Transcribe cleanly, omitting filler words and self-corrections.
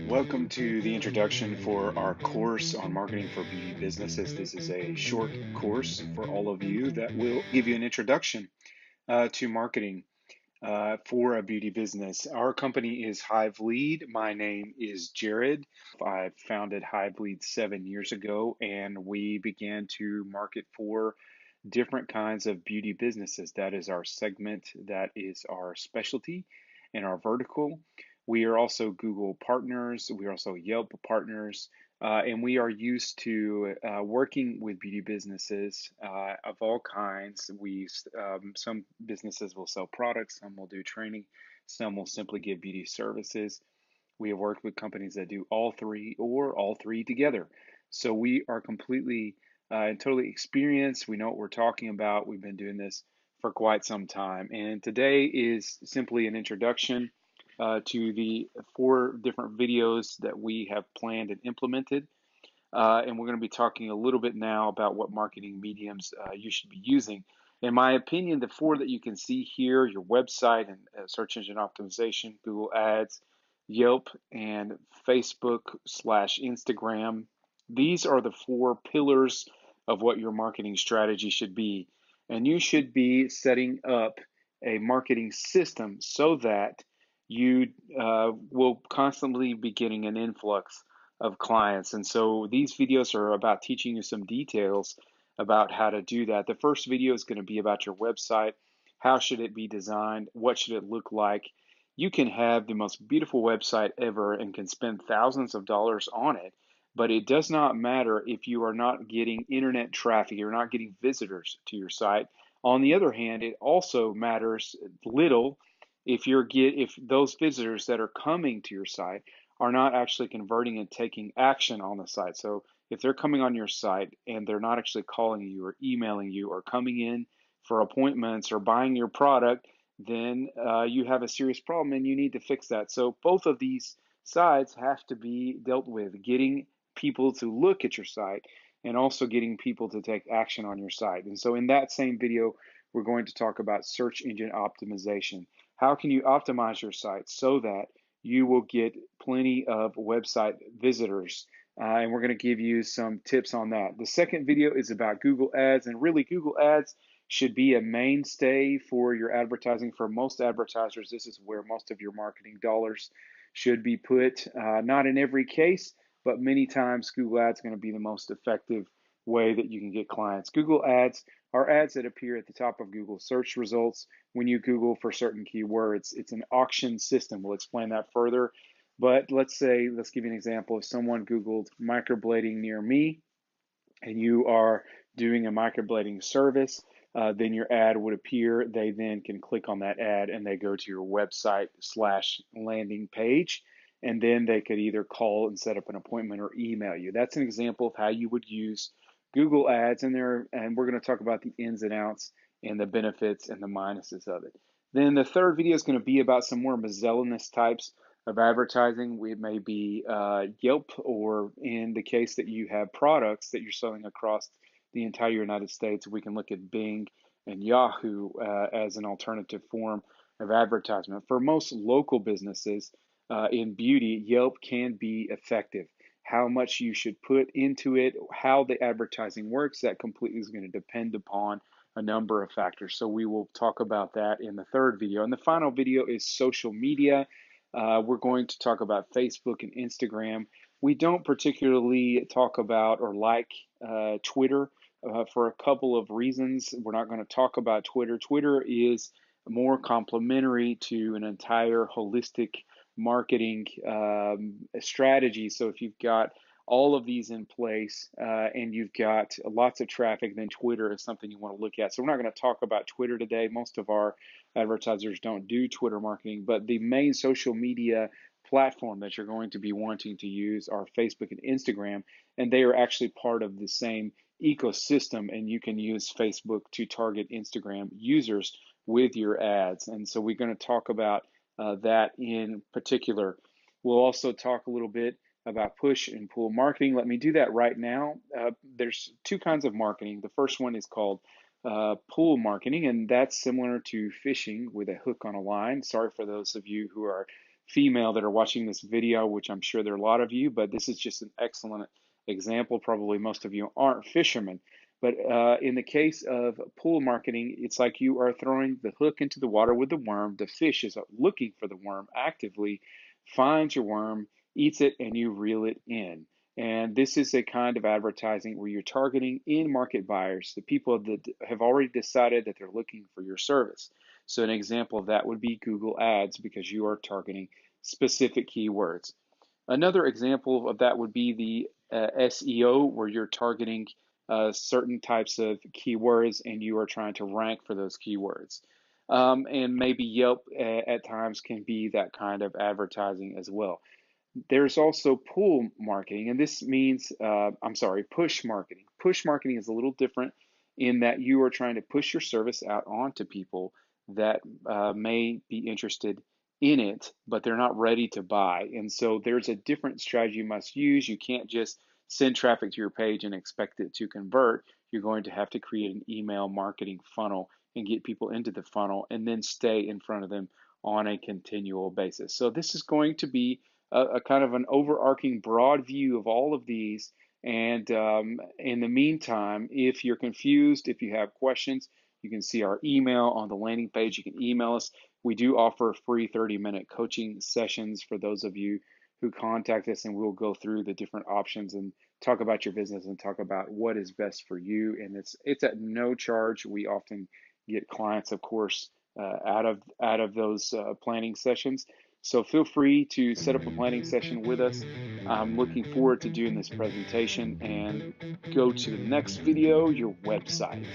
Welcome to the introduction for our course on marketing for beauty businesses. This is a short course for all of you that will give you an introduction to marketing for a beauty business. Our company is Hivelead. My name is Jared. I founded Hivelead 7 years ago, and we began to market for different kinds of beauty businesses. That is our segment, that is our specialty and our vertical. We are also Google partners, we are also Yelp partners, and we are used to working with beauty businesses of all kinds. Some businesses will sell products, some will do training, some will simply give beauty services. We have worked with companies that do all three or all three together. So we are completely and totally experienced. We know what we're talking about. We've been doing this for quite some time. And today is simply an introduction to the 4 different videos that we have planned and implemented. And we're going to be talking a little bit now about what marketing mediums you should be using. In my opinion, the 4 that you can see here, your website and search engine optimization, Google Ads, Yelp, and Facebook/Instagram. These are the 4 pillars of what your marketing strategy should be. And you should be setting up a marketing system so that you will constantly be getting an influx of clients. And so these videos are about teaching you some details about how to do that. The first video is going to be about your website. How should it be designed? What should it look like? You can have the most beautiful website ever and can spend thousands of dollars on it, but it does not matter if you are not getting internet traffic, you're not getting visitors to your site. On the other hand, it also matters little if those visitors that are coming to your site are not actually converting and taking action on the site. So if they're coming on your site and they're not actually calling you or emailing you or coming in for appointments or buying your product, then you have a serious problem and you need to fix that. So both of these sides have to be dealt with, getting people to look at your site and also getting people to take action on your site. And so in that same video, we're going to talk about search engine optimization. How can you optimize your site so that you will get plenty of website visitors? And we're going to give you some tips on that. The second video is about Google Ads, and really Google Ads should be a mainstay for your advertising. For most advertisers, this is where most of your marketing dollars should be put. Not in every case, but many times Google Ads is going to be the most effective way that you can get clients. Google Ads are ads that appear at the top of Google search results when you Google for certain keywords. It's an auction system. We'll explain that further. But let's give you an example. If someone Googled microblading near me and you are doing a microblading service, then your ad would appear. They then can click on that ad and they go to your website/landing page. And then they could either call and set up an appointment or email you. That's an example of how you would use Google Ads, and we're going to talk about the ins and outs and the benefits and the minuses of it. Then the third video is going to be about some more miscellaneous types of advertising. It may be Yelp, or in the case that you have products that you're selling across the entire United States, we can look at Bing and Yahoo as an alternative form of advertisement. For most local businesses in beauty, Yelp can be effective. How much you should put into it, how the advertising works, that completely is going to depend upon a number of factors. So we will talk about that in the third video. And the final video is social media. We're going to talk about Facebook and Instagram. We don't particularly talk about or like Twitter for a couple of reasons. We're not going to talk about Twitter. Twitter is more complementary to an entire holistic marketing strategy. So if you've got all of these in place and you've got lots of traffic, then Twitter is something you want to look at. So we're not going to talk about Twitter today. Most of our advertisers don't do Twitter marketing, but the main social media platform that you're going to be wanting to use are Facebook and Instagram, and they are actually part of the same ecosystem, and you can use Facebook to target Instagram users with your ads. And so we're going to talk about that in particular. We'll also talk a little bit about push and pull marketing. Let me do that right now. There's 2 kinds of marketing. The first one is called pull marketing, and that's similar to fishing with a hook on a line. Sorry for those of you who are female that are watching this video, which I'm sure there are a lot of you, but this is just an excellent example. Probably most of you aren't fishermen. But in the case of pool marketing, it's like you are throwing the hook into the water with the worm. The fish is looking for the worm actively, finds your worm, eats it, and you reel it in. And this is a kind of advertising where you're targeting in market buyers, the people that have already decided that they're looking for your service. So, an example of that would be Google Ads because you are targeting specific keywords. Another example of that would be the SEO, where you're targeting certain types of keywords and you are trying to rank for those keywords. And maybe Yelp at times can be that kind of advertising as well. There's also pull marketing, and this means, push marketing. Push marketing is a little different in that you are trying to push your service out onto people that may be interested in it, but they're not ready to buy. And so there's a different strategy you must use. You can't just send traffic to your page and expect it to convert. You're going to have to create an email marketing funnel and get people into the funnel and then stay in front of them on a continual basis. So this is going to be a kind of an overarching broad view of all of these. And in the meantime, if you're confused, if you have questions, you can see our email on the landing page. You can email us. We do offer free 30-minute coaching sessions for those of you who contact us, and we'll go through the different options and talk about your business and talk about what is best for you. And it's at no charge. We often get clients, of course, out of those planning sessions. So feel free to set up a planning session with us. I'm looking forward to doing this presentation, and go to the next video, your website.